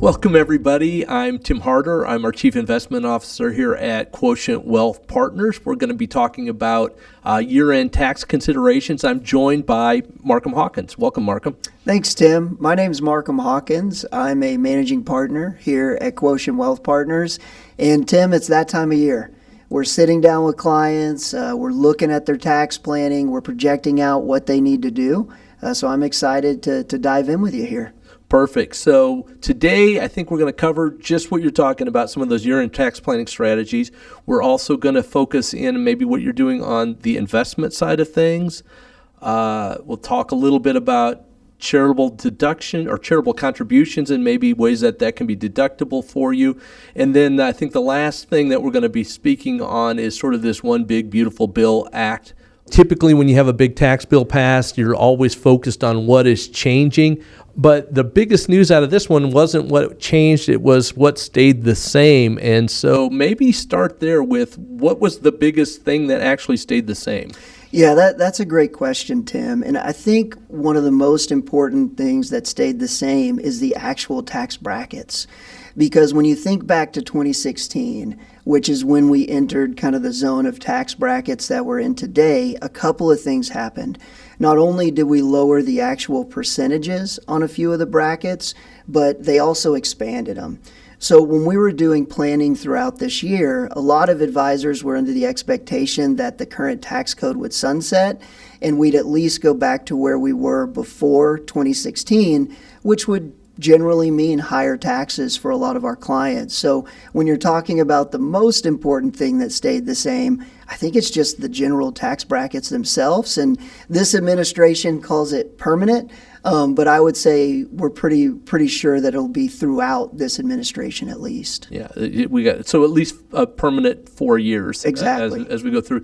Welcome, everybody. I'm Tim Harder. I'm our Chief Investment Officer here at Quotient Wealth Partners. We're going to be talking about year-end tax considerations. I'm joined by Markham Hawkins. Welcome, Markham. Thanks, Tim. My name is Markham Hawkins. I'm a managing partner here at Quotient Wealth Partners. And Tim, it's that time of year. We're sitting down with clients. We're looking at their tax planning. We're projecting out what they need to do. So I'm excited to dive in with you here. Perfect. So today, I think we're going to cover just what you're talking about, some of those year-end tax planning strategies. We're also going to focus in maybe what you're doing on the investment side of things. We'll talk a little bit about charitable deduction or charitable contributions and maybe ways that can be deductible for you. And then I think the last thing that we're going to be speaking on is sort of this One Big Beautiful Bill Act. Typically, when you have a big tax bill passed, you're always focused on what is changing. But the biggest news out of this one wasn't what changed, it was what stayed the same. And so maybe start there with what was the biggest thing that actually stayed the same? Yeah, that's a great question, Tim. And I think one of the most important things that stayed the same is the actual tax brackets. Because when you think back to 2016, which is when we entered kind of the zone of tax brackets that we're in today, a couple of things happened. Not only did we lower the actual percentages on a few of the brackets, but they also expanded them. So when we were doing planning throughout this year, a lot of advisors were under the expectation that the current tax code would sunset and we'd at least go back to where we were before 2016, which would generally mean higher taxes for a lot of our clients. So when you're talking about the most important thing that stayed the same, I think it's just the general tax brackets themselves. And this administration calls it permanent, but I would say we're pretty sure that it'll be throughout this administration at least. Yeah, we got so at least a permanent 4 years. Exactly. As we go through.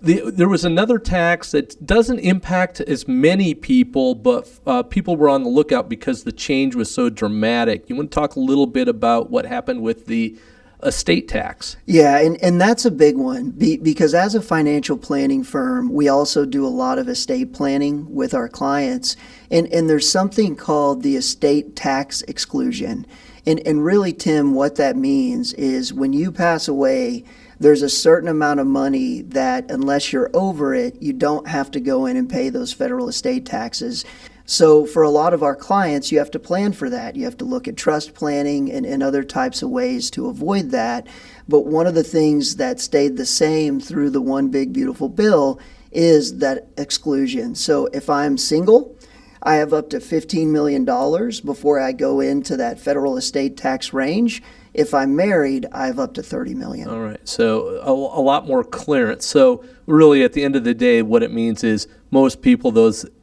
There was another tax that doesn't impact as many people, but people were on the lookout because the change was so dramatic. You want to talk a little bit about what happened with the estate tax? Yeah, and that's a big one because as a financial planning firm, we also do a lot of estate planning with our clients. And there's something called the estate tax exclusion. And really, Tim, what that means is when you pass away, there's a certain amount of money that unless you're over it, you don't have to go in and pay those federal estate taxes. So for a lot of our clients, you have to plan for that. You have to look at trust planning and other types of ways to avoid that. But one of the things that stayed the same through the One Big Beautiful Bill is that exclusion. So if I'm single, I have up to $15 million before I go into that federal estate tax range. If I'm married, I have up to $30 million. All right, so a lot more clearance. So really, at the end of the day, what it means is most people,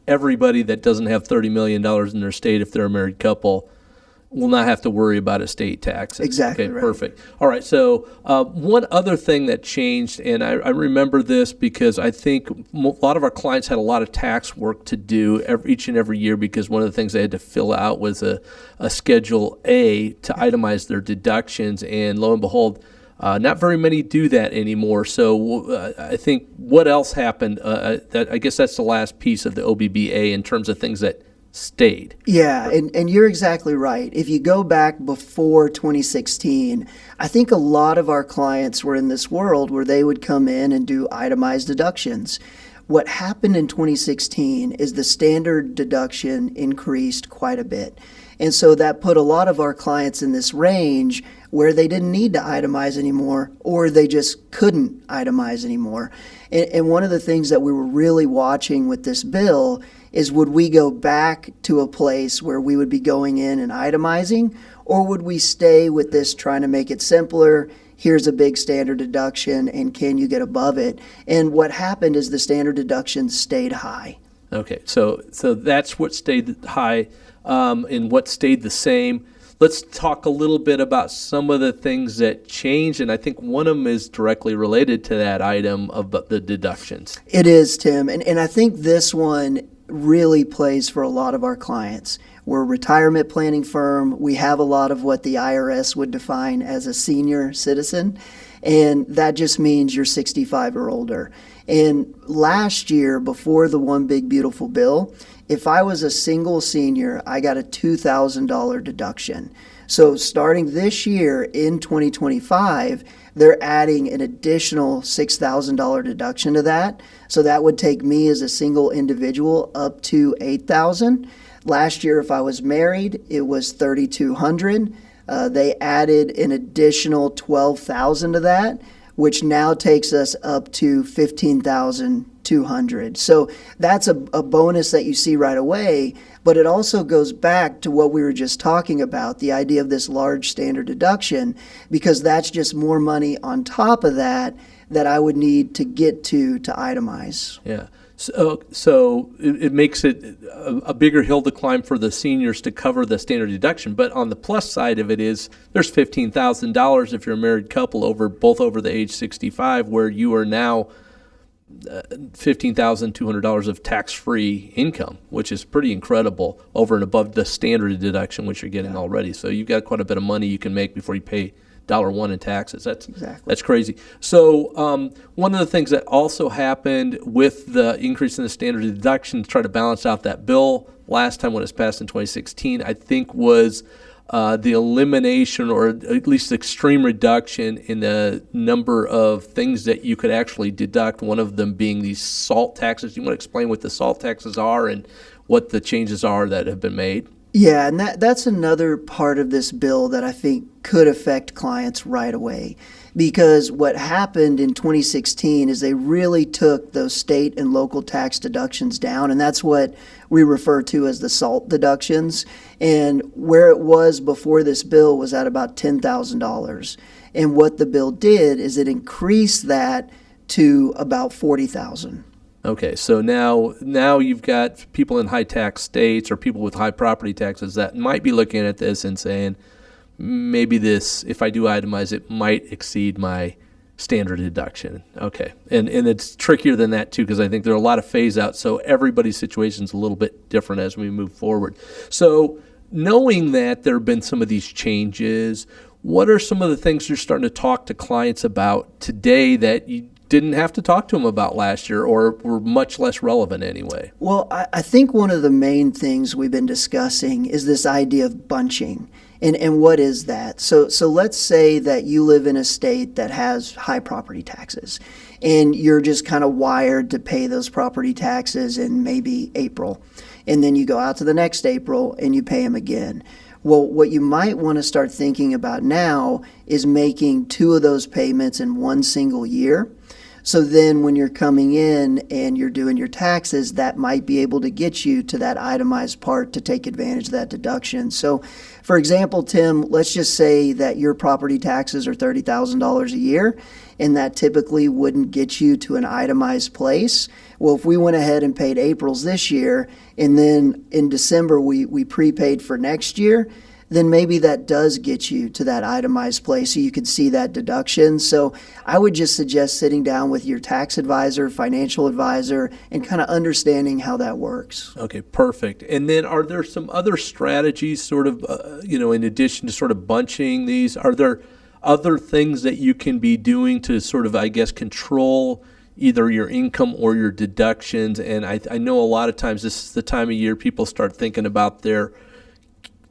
everybody that doesn't have $30 million in their estate, if they're a married couple, will not have to worry about estate taxes. Exactly. Okay, right. Perfect. All right, so one other thing that changed, and I remember this because I think a lot of our clients had a lot of tax work to do each and every year because one of the things they had to fill out was a Schedule A to itemize their deductions, and lo and behold, not very many do that anymore. So I think what else happened, I guess that's the last piece of the OBBA in terms of things that stayed. Yeah, and you're exactly right. If you go back before 2016, I think a lot of our clients were in this world where they would come in and do itemized deductions. What happened in 2016 is the standard deduction increased quite a bit. And so that put a lot of our clients in this range where they didn't need to itemize anymore, or they just couldn't itemize anymore. And one of the things that we were really watching with this bill is, would we go back to a place where we would be going in and itemizing, or would we stay with this trying to make it simpler? Here's a big standard deduction, and can you get above it? And what happened is the standard deduction stayed high. Okay, so that's what stayed high, and what stayed the same. Let's talk a little bit about some of the things that changed, and I think one of them is directly related to that item of the deductions. It is, Tim, and I think this one really plays for a lot of our clients. We're a retirement planning firm. We have a lot of what the IRS would define as a senior citizen, and that just means you're 65 or older. And last year, before the One Big Beautiful Bill, if I was a single senior, I got a $2,000 deduction. So starting this year in 2025, they're adding an additional $6,000 deduction to that. So that would take me as a single individual up to $8,000. Last year, if I was married, it was $3,200. They added an additional $12,000 to that, which now takes us up to $15,200. So that's a bonus that you see right away, but it also goes back to what we were just talking about, the idea of this large standard deduction, because that's just more money on top of that I would need to get to itemize. Yeah. So it makes it a bigger hill to climb for the seniors to cover the standard deduction. But on the plus side of it is there's $15,000 if you're a married couple both over the age 65, where you are now $15,200 of tax-free income, which is pretty incredible over and above the standard deduction, which you're getting already. So you've got quite a bit of money you can make before you pay $1 in taxes. That's crazy. So one of the things that also happened with the increase in the standard deduction to try to balance out that bill last time when it was passed in 2016, I think was the elimination, or at least extreme reduction in the number of things that you could actually deduct, one of them being these SALT taxes. You want to explain what the SALT taxes are and what the changes are that have been made? Yeah, and that's another part of this bill that I think could affect clients right away. Because what happened in 2016 is they really took those state and local tax deductions down, and that's what we refer to as the SALT deductions. And where it was before this bill was at about $10,000. And what the bill did is it increased that to about $40,000. Okay, so now you've got people in high tax states or people with high property taxes that might be looking at this and saying, maybe this, if I do itemize it, might exceed my standard deduction. Okay, and it's trickier than that too, because I think there are a lot of phase outs, so everybody's situation is a little bit different as we move forward. So knowing that there have been some of these changes, what are some of the things you're starting to talk to clients about today that you didn't have to talk to them about last year, or were much less relevant anyway? Well, I think one of the main things we've been discussing is this idea of bunching. And what is that? So let's say that you live in a state that has high property taxes, and you're just kind of wired to pay those property taxes in maybe April. And then you go out to the next April and you pay them again. Well, what you might want to start thinking about now is making 2 of those payments in one single year. So then when you're coming in and you're doing your taxes, that might be able to get you to that itemized part to take advantage of that deduction. So for example, Tim, let's just say that your property taxes are $30,000 a year, and that typically wouldn't get you to an itemized place. Well, if we went ahead and paid April's this year, and then in December we prepaid for next year, then maybe that does get you to that itemized place so you could see that deduction. So I would just suggest sitting down with your tax advisor, financial advisor, and kind of understanding how that works. Okay, perfect. And then are there some other strategies sort of, in addition to sort of bunching these? Are there other things that you can be doing to sort of, I guess, control either your income or your deductions? And I know a lot of times this is the time of year people start thinking about their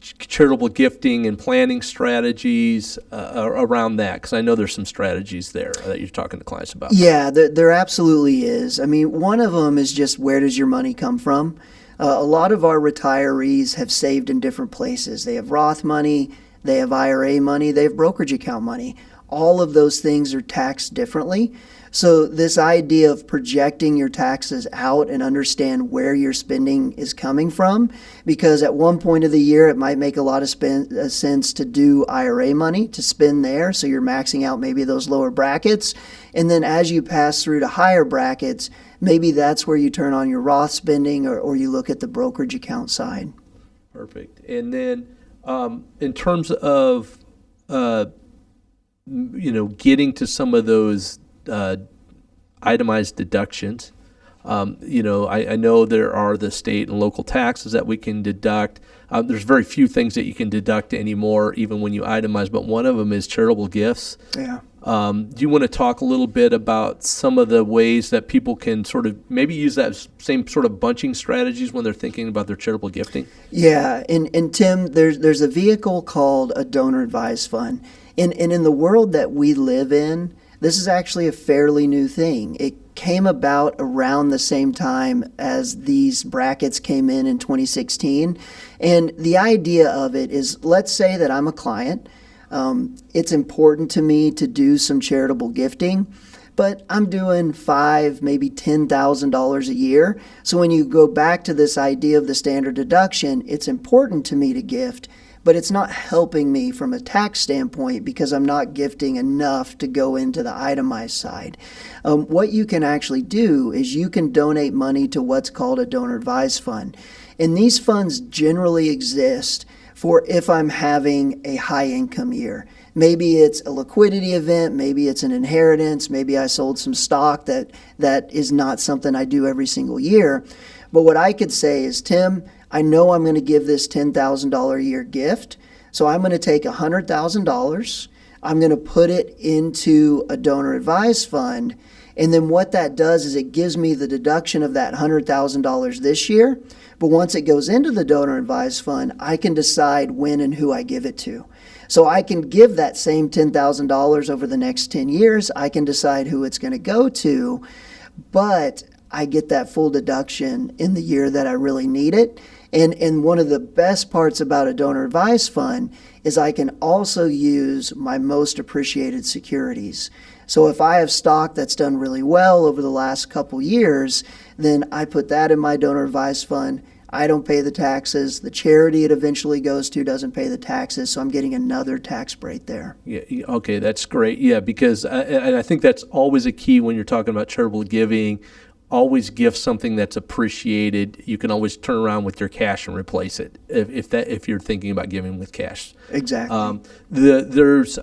charitable gifting and planning strategies around that, because I know there's some strategies there that you're talking to clients about. Yeah, there absolutely is. I mean, one of them is just, where does your money come from? A lot of our retirees have saved in different places. They have Roth money, they have IRA money, they have brokerage account money. All of those things are taxed differently. So this idea of projecting your taxes out and understand where your spending is coming from, because at one point of the year it might make a lot of sense to do IRA money to spend there, so you're maxing out maybe those lower brackets. And then as you pass through to higher brackets, maybe that's where you turn on your Roth spending, or you look at the brokerage account side. Perfect. And then in terms of getting to some of those itemized deductions. I know there are the state and local taxes that we can deduct. There's very few things that you can deduct anymore, even when you itemize, but one of them is charitable gifts. Yeah. Do you want to talk a little bit about some of the ways that people can sort of maybe use that same sort of bunching strategies when they're thinking about their charitable gifting? Yeah, and Tim, there's a vehicle called a donor advised fund. And in the world that we live in, this is actually a fairly new thing. It came about around the same time as these brackets came in 2016. And the idea of it is, let's say that I'm a client. It's important to me to do some charitable gifting, but I'm doing $5,000, maybe $10,000 a year. So when you go back to this idea of the standard deduction, it's important to me to gift, but it's not helping me from a tax standpoint because I'm not gifting enough to go into the itemized side. What you can actually do is you can donate money to what's called a donor advised fund. And these funds generally exist for if I'm having a high income year. Maybe it's a liquidity event, maybe it's an inheritance, maybe I sold some stock that is not something I do every single year. But what I could say is, Tim, I know I'm going to give this $10,000 a year gift, so I'm going to take $100,000, I'm going to put it into a donor advised fund, and then what that does is it gives me the deduction of that $100,000 this year, but once it goes into the donor advised fund, I can decide when and who I give it to. So I can give that same $10,000 over the next 10 years, I can decide who it's going to go to, but I get that full deduction in the year that I really need it. And one of the best parts about a donor advised fund is I can also use my most appreciated securities. So if I have stock that's done really well over the last couple years, then I put that in my donor advised fund. I don't pay the taxes. The charity it eventually goes to doesn't pay the taxes, so I'm getting another tax break there. Yeah. Okay, that's great. Yeah, because I think that's always a key when you're talking about charitable giving. Always give something that's appreciated. You can always turn around with your cash and replace it if you're thinking about giving with cash. Exactly. There's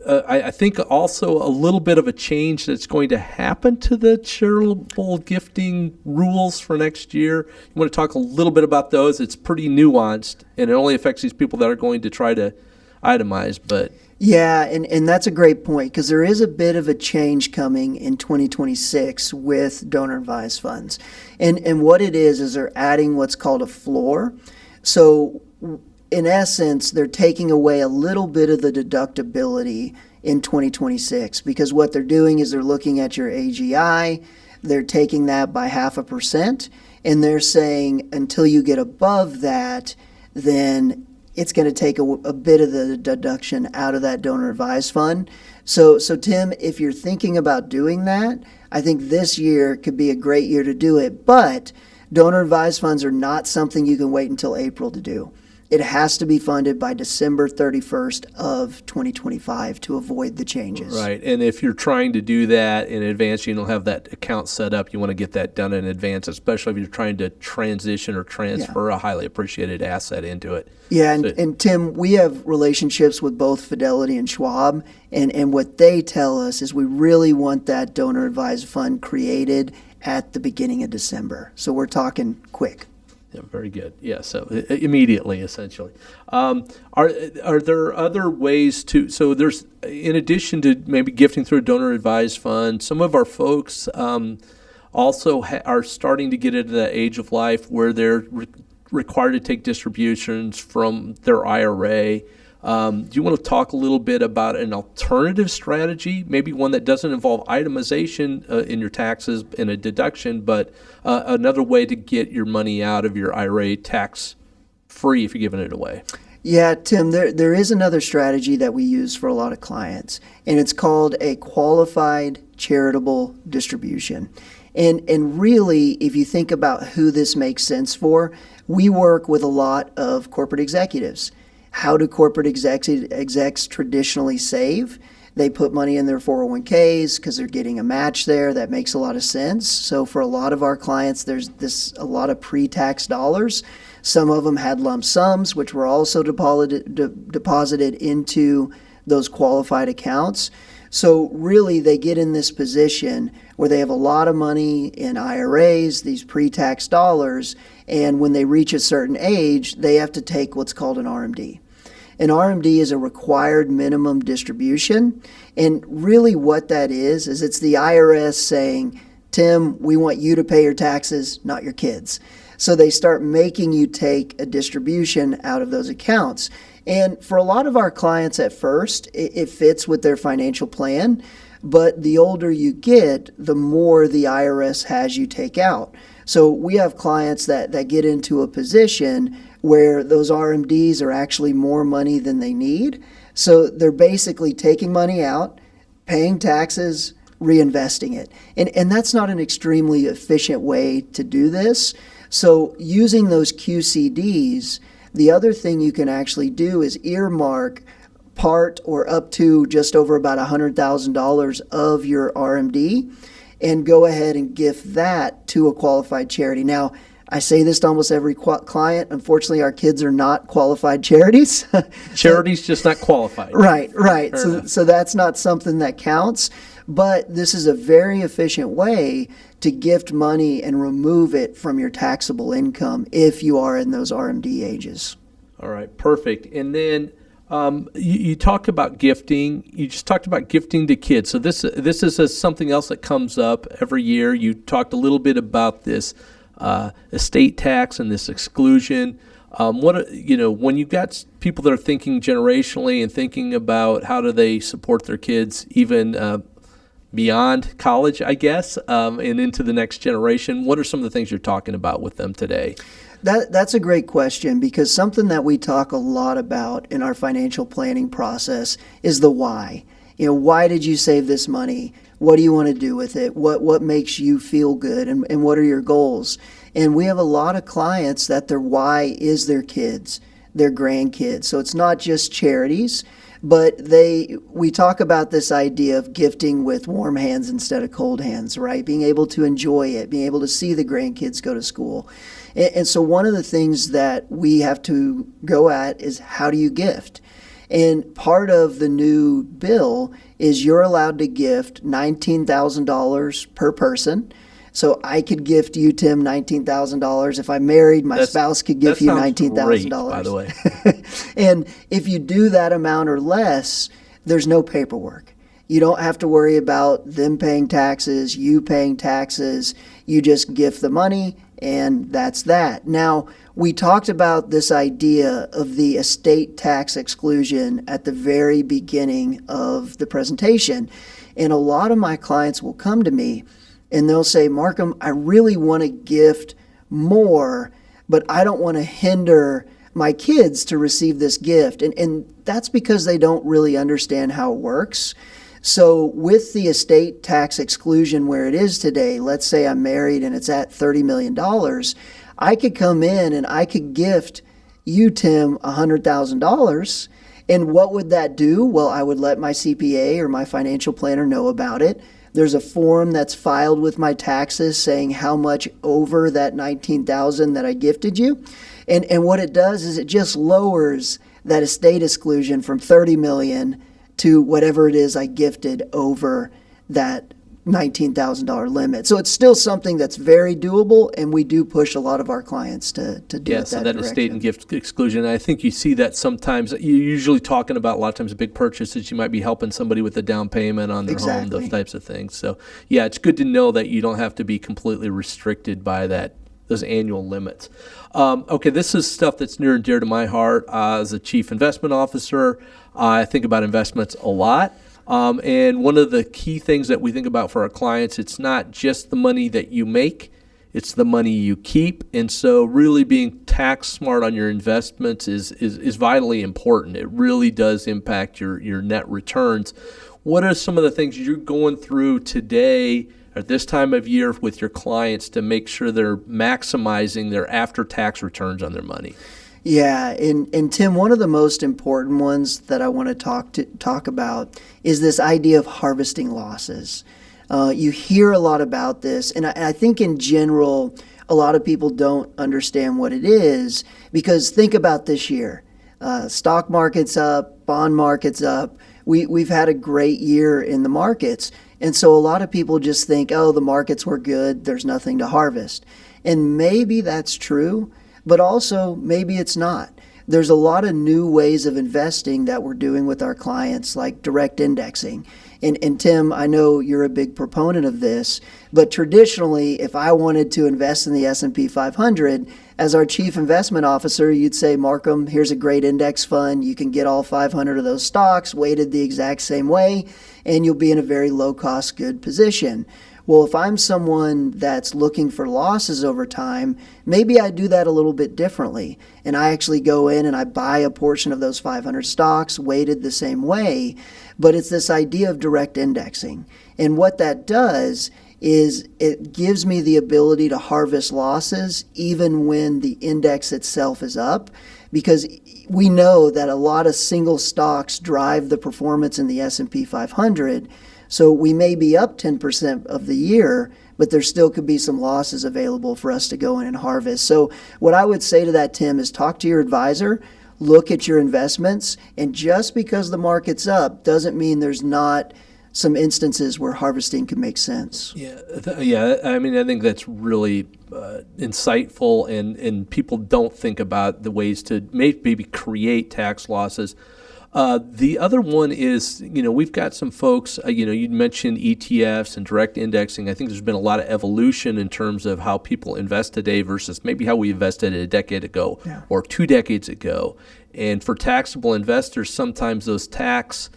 I think also a little bit of a change that's going to happen to the charitable gifting rules for next year. You want to talk a little bit about those? It's pretty nuanced, and it only affects these people that are going to try to itemize, but yeah, and that's a great point because there is a bit of a change coming in 2026 with donor advised funds. And what it is they're adding what's called a floor. So in essence, they're taking away a little bit of the deductibility in 2026 because what they're doing is they're looking at your AGI, they're taking that by 0.5%, and they're saying until you get above that, then it's going to take a bit of the deduction out of that donor advised fund. So Tim, if you're thinking about doing that, I think this year could be a great year to do it. But donor advised funds are not something you can wait until April to do. It has to be funded by December 31st of 2025 to avoid the changes. Right, and if you're trying to do that in advance, you don't have that account set up, you want to get that done in advance, especially if you're trying to transition or transfer a highly appreciated asset into it. Yeah, and Tim, we have relationships with both Fidelity and Schwab, and what they tell us is we really want that donor advised fund created at the beginning of December. So we're talking quick. Yeah, very good. Yeah, so immediately, essentially. Are there other ways to? So there's, in addition to maybe gifting through a donor advised fund, some of our folks also are starting to get into that age of life where they're required to take distributions from their IRA. Do you want to talk a little bit about an alternative strategy, maybe one that doesn't involve itemization in your taxes and a deduction, but another way to get your money out of your IRA tax-free if you're giving it away? Yeah, Tim, there is another strategy that we use for a lot of clients, and it's called a qualified charitable distribution. And really, if you think about who this makes sense for, we work with a lot of corporate executives. How do corporate execs traditionally save? They put money in their 401ks because they're getting a match there. That makes a lot of sense. So for a lot of our clients, there's a lot of pre-tax dollars. Some of them had lump sums, which were also deposited into those qualified accounts. So really, they get in this position where they have a lot of money in IRAs, these pre-tax dollars, and when they reach a certain age, they have to take what's called an RMD. An RMD is a required minimum distribution. And really what that is it's the IRS saying, Tim, we want you to pay your taxes, not your kids. So they start making you take a distribution out of those accounts. And for a lot of our clients at first, it fits with their financial plan. But the older you get, the more the IRS has you take out. So we have clients that get into a position where those RMDs are actually more money than they need. So they're basically taking money out, paying taxes, reinvesting it. And that's not an extremely efficient way to do this. So using those QCDs, the other thing you can actually do is earmark part or up to just over about $100,000 of your RMD and go ahead and gift that to a qualified charity. Now, I say this to almost every client. Unfortunately, our kids are not qualified charities. Charities just not qualified. Right. So that's not something that counts. But this is a very efficient way to gift money and remove it from your taxable income if you are in those RMD ages. All right, perfect. And then you talk about gifting. You just talked about gifting to kids. So this is something else that comes up every year. You talked a little bit about this estate tax and this exclusion. When you've got people that are thinking generationally and thinking about how do they support their kids even beyond college, I guess, and into the next generation, what are some of the things you're talking about with them today? That's a great question, because something that we talk a lot about in our financial planning process is the why. Why did you save this money? What do you want to do with it? What makes you feel good? And what are your goals? And we have a lot of clients that their why is their kids, their grandkids. So it's not just charities, but we talk about this idea of gifting with warm hands instead of cold hands, right? Being able to enjoy it, being able to see the grandkids go to school. And so one of the things that we have to go at is, how do you gift? And part of the new bill is you're allowed to gift $19,000 per person. So I could gift you, Tim, $19,000. If I'm married, my spouse could give you $19,000. By the way. And if you do that amount or less, there's no paperwork. You don't have to worry about them paying taxes, you paying taxes. You just gift the money, and that's that. Now, we talked about this idea of the estate tax exclusion at the very beginning of the presentation. And a lot of my clients will come to me and they'll say, Markham, I really want to gift more, but I don't want to hinder my kids to receive this gift. And that's because they don't really understand how it works. So with the estate tax exclusion where it is today, let's say I'm married and it's at $30 million, I could come in and I could gift you, Tim, $100,000. And what would that do? Well, I would let my CPA or my financial planner know about it. There's a form that's filed with my taxes saying how much over that $19,000 that I gifted you. And what it does is it just lowers that estate exclusion from $30 million to whatever it is I gifted over that $19,000 limit. So it's still something that's very doable, and we do push a lot of our clients to do it that so that direction. estate and gift exclusion. I think you see that sometimes. You're usually talking about a lot of times big purchases. You might be helping somebody with a down payment on their home, those types of things. So yeah, it's good to know that you don't have to be completely restricted by those annual limits. Okay, this is stuff that's near and dear to my heart. As a chief investment officer, I think about investments a lot. And one of the key things that we think about for our clients, it's not just the money that you make, it's the money you keep. And so really being tax smart on your investments is vitally important. It really does impact your net returns. What are some of the things you're going through today at this time of year with your clients to make sure they're maximizing their after-tax returns on their money? Yeah, and Tim, one of the most important ones that I want to talk about is this idea of harvesting losses. You hear a lot about this, and I think in general, a lot of people don't understand what it is, because think about this year. Stock market's up, bond market's up. We've had a great year in the markets, and so a lot of people just think, oh, the markets were good, there's nothing to harvest. And maybe that's true, but also maybe it's not. there's a lot of new ways of investing that we're doing with our clients, like direct indexing. And Tim, I know you're a big proponent of this, but traditionally, if I wanted to invest in the S&P 500, as our chief investment officer, you'd say, Markham, here's a great index fund. You can get all 500 of those stocks weighted the exact same way, and you'll be in a very low-cost, good position. Well, if I'm someone that's looking for losses over time, maybe I do that a little bit differently. And I actually go in and I buy a portion of those 500 stocks weighted the same way. But it's this idea of direct indexing. And what that does is it gives me the ability to harvest losses even when the index itself is up, because we know that a lot of single stocks drive the performance in the S&P 500. So we may be up 10% of the year, but there still could be some losses available for us to go in and harvest. So what I would say to that, Tim, is talk to your advisor, look at your investments, and just because the market's up doesn't mean there's not some instances where harvesting can make sense. Yeah. I mean, I think that's really insightful, and people don't think about the ways to maybe create tax losses. The other one is, we've got some folks, you mentioned ETFs and direct indexing. I think there's been a lot of evolution in terms of how people invest today versus maybe how we invested a decade ago or 2 decades ago. And for taxable investors, sometimes those tax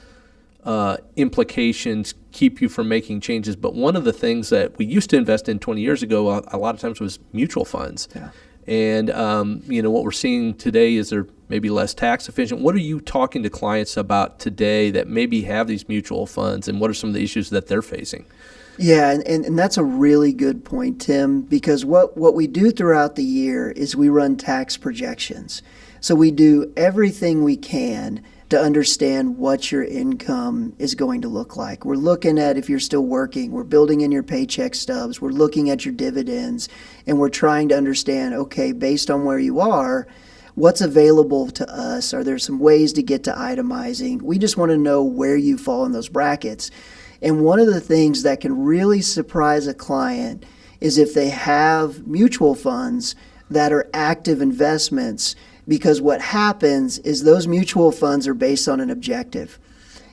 implications keep you from making changes. But one of the things that we used to invest in 20 years ago, a lot of times, was mutual funds. Yeah. And, what we're seeing today is they're maybe less tax efficient. What are you talking to clients about today that maybe have these mutual funds, and what are some of the issues that they're facing? Yeah, and that's a really good point, Tim, because what we do throughout the year is we run tax projections. So we do everything we can to understand what your income is going to look like. We're looking at if you're still working, we're building in your paycheck stubs, we're looking at your dividends, and we're trying to understand, okay, based on where you are, what's available to us? Are there some ways to get to itemizing? We just want to know where you fall in those brackets. And one of the things that can really surprise a client is if they have mutual funds that are active investments, because what happens is those mutual funds are based on an objective.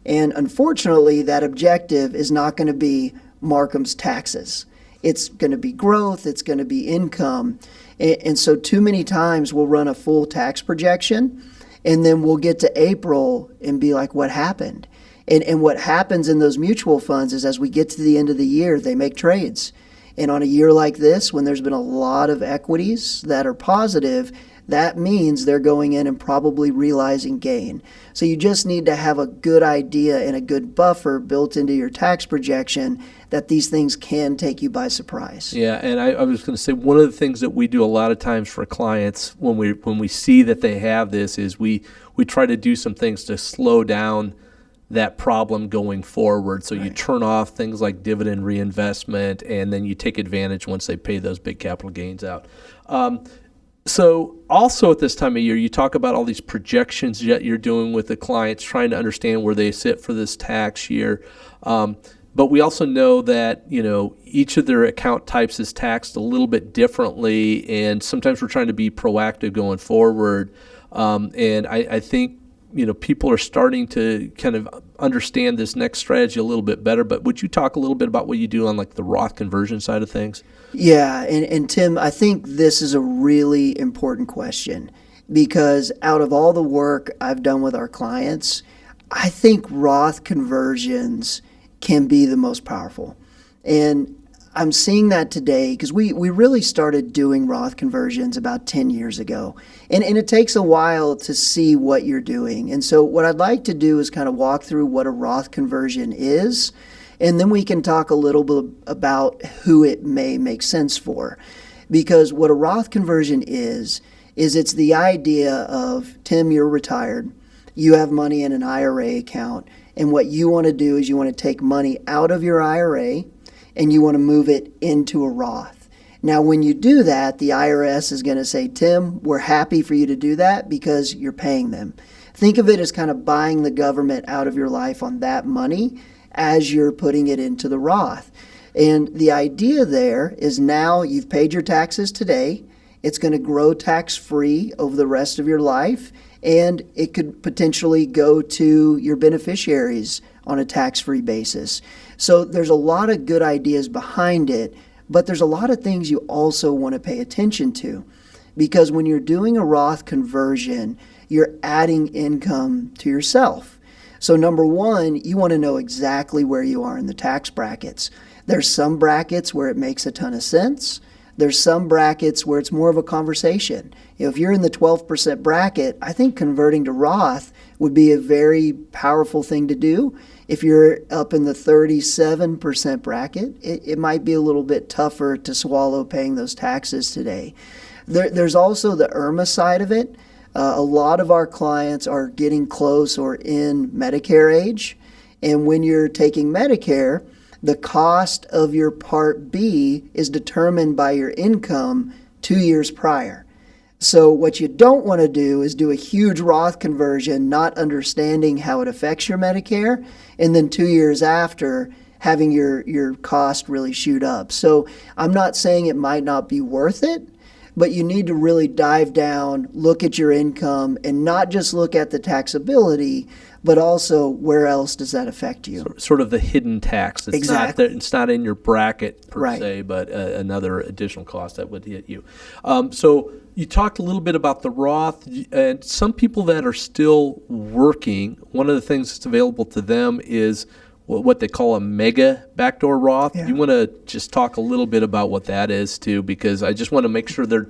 And unfortunately, that objective is not going to be Markham's taxes. It's going to be growth, it's going to be income. And so too many times we'll run a full tax projection, and then we'll get to April and be like, what happened? And what happens in those mutual funds is as we get to the end of the year, they make trades. And on a year like this, when there's been a lot of equities that are positive, that means they're going in and probably realizing gain. So you just need to have a good idea and a good buffer built into your tax projection that these things can take you by surprise. Yeah, and I was going to say, one of the things that we do a lot of times for clients when we see that they have this is we try to do some things to slow down that problem going forward. So you turn off things like dividend reinvestment, and then you take advantage once they pay those big capital gains out. So also at this time of year, you talk about all these projections that you're doing with the clients, trying to understand where they sit for this tax year. But we also know that, each of their account types is taxed a little bit differently, and sometimes we're trying to be proactive going forward. And I think, people are starting to kind of understand this next strategy a little bit better. But would you talk a little bit about what you do on like the Roth conversion side of things? Yeah, and Tim, I think this is a really important question, because out of all the work I've done with our clients, I think Roth conversions can be the most powerful. And I'm seeing that today because we really started doing Roth conversions about 10 years ago. And it takes a while to see what you're doing. And so what I'd like to do is kind of walk through what a Roth conversion is, and then we can talk a little bit about who it may make sense for. Because what a Roth conversion is it's the idea of, Tim, you're retired, you have money in an IRA account, and what you want to do is you want to take money out of your IRA and you want to move it into a Roth. Now, when you do that, the IRS is going to say, Tim, we're happy for you to do that because you're paying them. Think of it as kind of buying the government out of your life on that money as you're putting it into the Roth. And the idea there is now you've paid your taxes today. It's going to grow tax-free over the rest of your life. and it could potentially go to your beneficiaries on a tax-free basis. So there's a lot of good ideas behind it, but there's a lot of things you also want to pay attention to, because when you're doing a Roth conversion, you're adding income to yourself. So number one, you want to know exactly where you are in the tax brackets. There's some brackets where it makes a ton of sense. There's some brackets where it's more of a conversation. If you're in the 12% bracket, I think converting to Roth would be a very powerful thing to do. If you're up in the 37% bracket, it might be a little bit tougher to swallow paying those taxes today. There's also the IRMA side of it. A lot of our clients are getting close or in Medicare age. And when you're taking Medicare, the cost of your Part B is determined by your income 2 years prior. So what you don't want to do is do a huge Roth conversion, not understanding how it affects your Medicare, and then 2 years after having your cost really shoot up. So I'm not saying it might not be worth it, but you need to really dive down, look at your income, and not just look at the taxability, but also where else does that affect you? Sort of the hidden tax. It's Exactly. It's not in your bracket per Right. se, but another additional cost that would hit you. So you talked a little bit about the Roth, and some people that are still working, one of the things that's available to them is what they call a mega backdoor Roth. Yeah. You want to just talk a little bit about what that is too, because I just want to make sure they're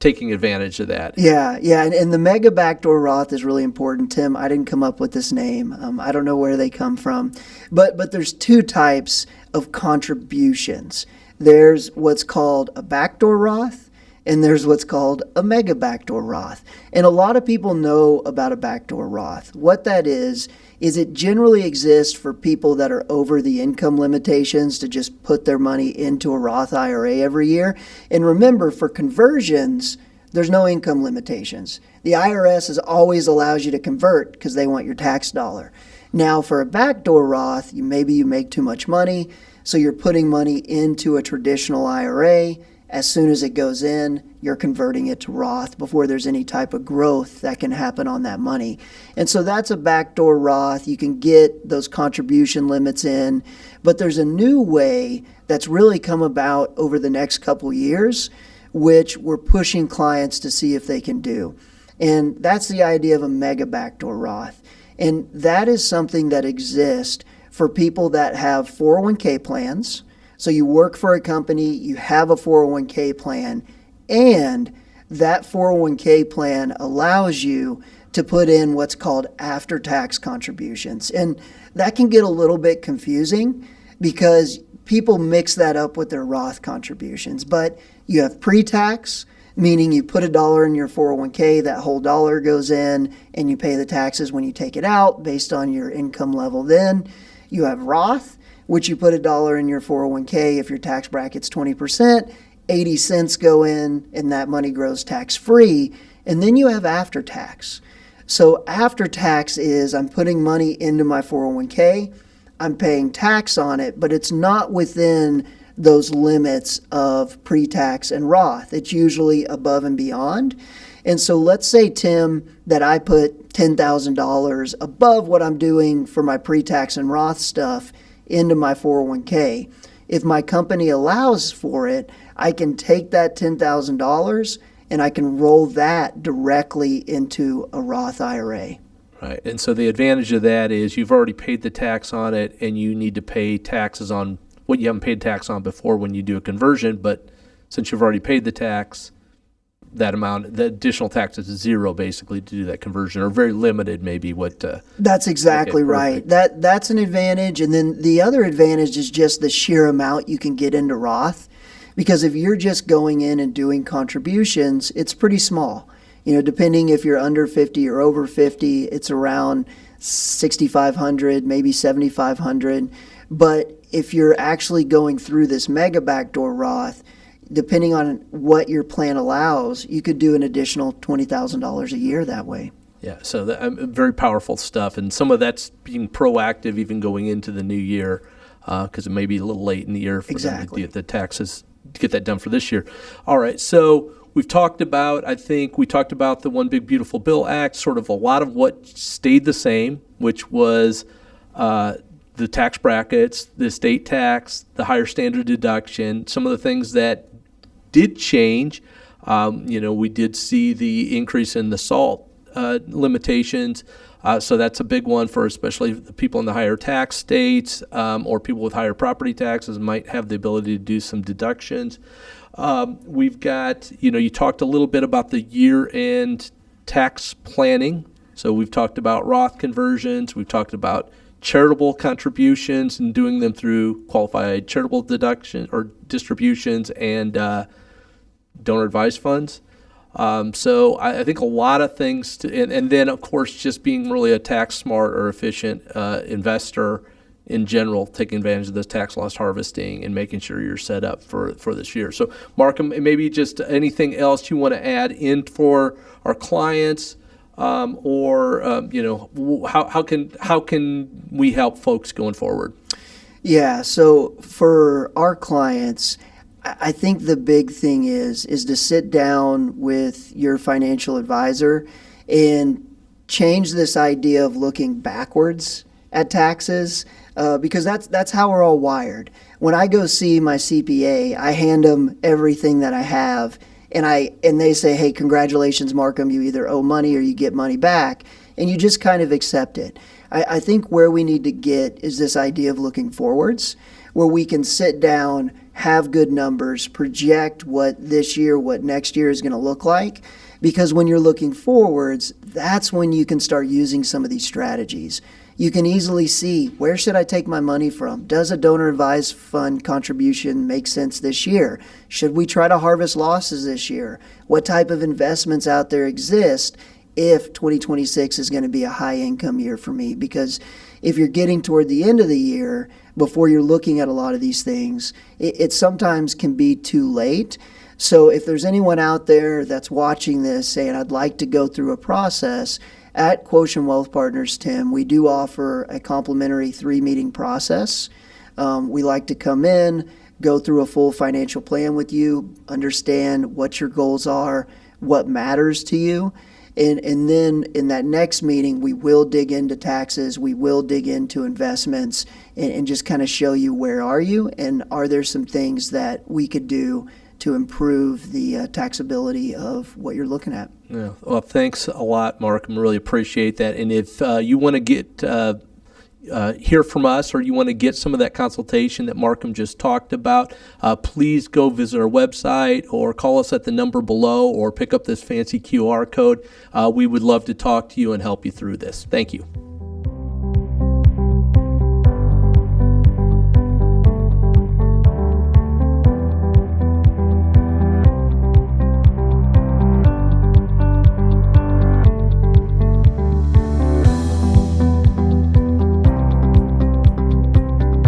taking advantage of that. Yeah, and the mega backdoor Roth is really important, Tim. I didn't come up with this name. I don't know where they come from, but there's two types of contributions. There's what's called a backdoor Roth, and there's what's called a mega backdoor Roth. And a lot of people know about a backdoor Roth. What that is it generally exists for people that are over the income limitations to just put their money into a Roth IRA every year. And remember, for conversions, there's no income limitations. The IRS always allows you to convert because they want your tax dollar. Now, for a backdoor Roth, maybe you make too much money, so you're putting money into a traditional IRA. As soon as it goes in, you're converting it to Roth before there's any type of growth that can happen on that money. And so that's a backdoor Roth. You can get those contribution limits in, but there's a new way that's really come about over the next couple years, which we're pushing clients to see if they can do. And that's the idea of a mega backdoor Roth. And that is something that exists for people that have 401k plans. So you work for a company, you have a 401k plan, and that 401k plan allows you to put in what's called after-tax contributions. And that can get a little bit confusing because people mix that up with their Roth contributions. But you have pre-tax, meaning you put $1 in your 401k, that whole dollar goes in, and you pay the taxes when you take it out based on your income level then. You have Roth, which you put $1 in your 401k if your tax bracket's 20%, 80 cents go in, and that money grows tax-free. And then you have after-tax. So after-tax is I'm putting money into my 401k, I'm paying tax on it, but it's not within those limits of pre-tax and Roth. It's usually above and beyond. And so let's say, Tim, that I put $10,000 above what I'm doing for my pre-tax and Roth stuff into my 401k. If my company allows for it, I can take that $10,000 and I can roll that directly into a Roth IRA. Right. And so the advantage of that is you've already paid the tax on it, and you need to pay taxes on what you haven't paid tax on before when you do a conversion. But since you've already paid the tax, that amount, the additional tax is zero basically to do that conversion, or very limited maybe what. That's exactly Okay, right. perfect. That's an advantage. And then the other advantage is just the sheer amount you can get into Roth. Because if you're just going in and doing contributions, it's pretty small. Depending if you're under 50 or over 50, it's around 6,500, maybe 7,500. But if you're actually going through this mega backdoor Roth, depending on what your plan allows, you could do an additional $20,000 a year that way. Yeah, so very powerful stuff, and some of that's being proactive even going into the new year, because it may be a little late in the year for them to Exactly. get the taxes, to get that done for this year. All right, so we've talked about, I think we talked about the One Big Beautiful Bill Act, sort of a lot of what stayed the same, which was the tax brackets, the estate tax, the higher standard deduction. Some of the things that did change, we did see the increase in the SALT limitations. So that's a big one for especially the people in the higher tax states, or people with higher property taxes might have the ability to do some deductions. We've got, you talked a little bit about the year-end tax planning. So we've talked about Roth conversions. We've talked about charitable contributions and doing them through qualified charitable deduction or distributions and donor advised funds. So I think a lot of things, and then of course just being really a tax smart or efficient investor in general, taking advantage of this tax loss harvesting and making sure you're set up for this year. So Mark, maybe just anything else you want to add in for our clients, or how can we help folks going forward? Yeah, so for our clients, I think the big thing is to sit down with your financial advisor and change this idea of looking backwards at taxes, because that's how we're all wired. When I go see my CPA, I hand them everything that I have, and they say, "Hey, congratulations, Markham, you either owe money or you get money back," and you just kind of accept it. I think where we need to get is this idea of looking forwards, where we can sit down, have good numbers, project what this year, what next year is going to look like. Because when you're looking forwards, that's when you can start using some of these strategies. You can easily see, where should I take my money from? Does a donor advised fund contribution make sense this year? Should we try to harvest losses this year? What type of investments out there exist if 2026 is going to be a high income year for me? Because if you're getting toward the end of the year, before you're looking at a lot of these things, it sometimes can be too late. So if there's anyone out there that's watching this saying, I'd like to go through a process, at Quotient Wealth Partners, Tim, we do offer a complimentary 3-meeting process. We like to come in, go through a full financial plan with you, understand what your goals are, what matters to you. And then in that next meeting, we will dig into taxes, we will dig into investments, and just kind of show you where are you, and are there some things that we could do to improve the taxability of what you're looking at. Yeah. Well, thanks a lot, Mark. I really appreciate that. And if you want to get hear from us, or you want to get some of that consultation that Markham just talked about, please go visit our website or call us at the number below, or pick up this fancy QR code. We would love to talk to you and help you through this. Thank you.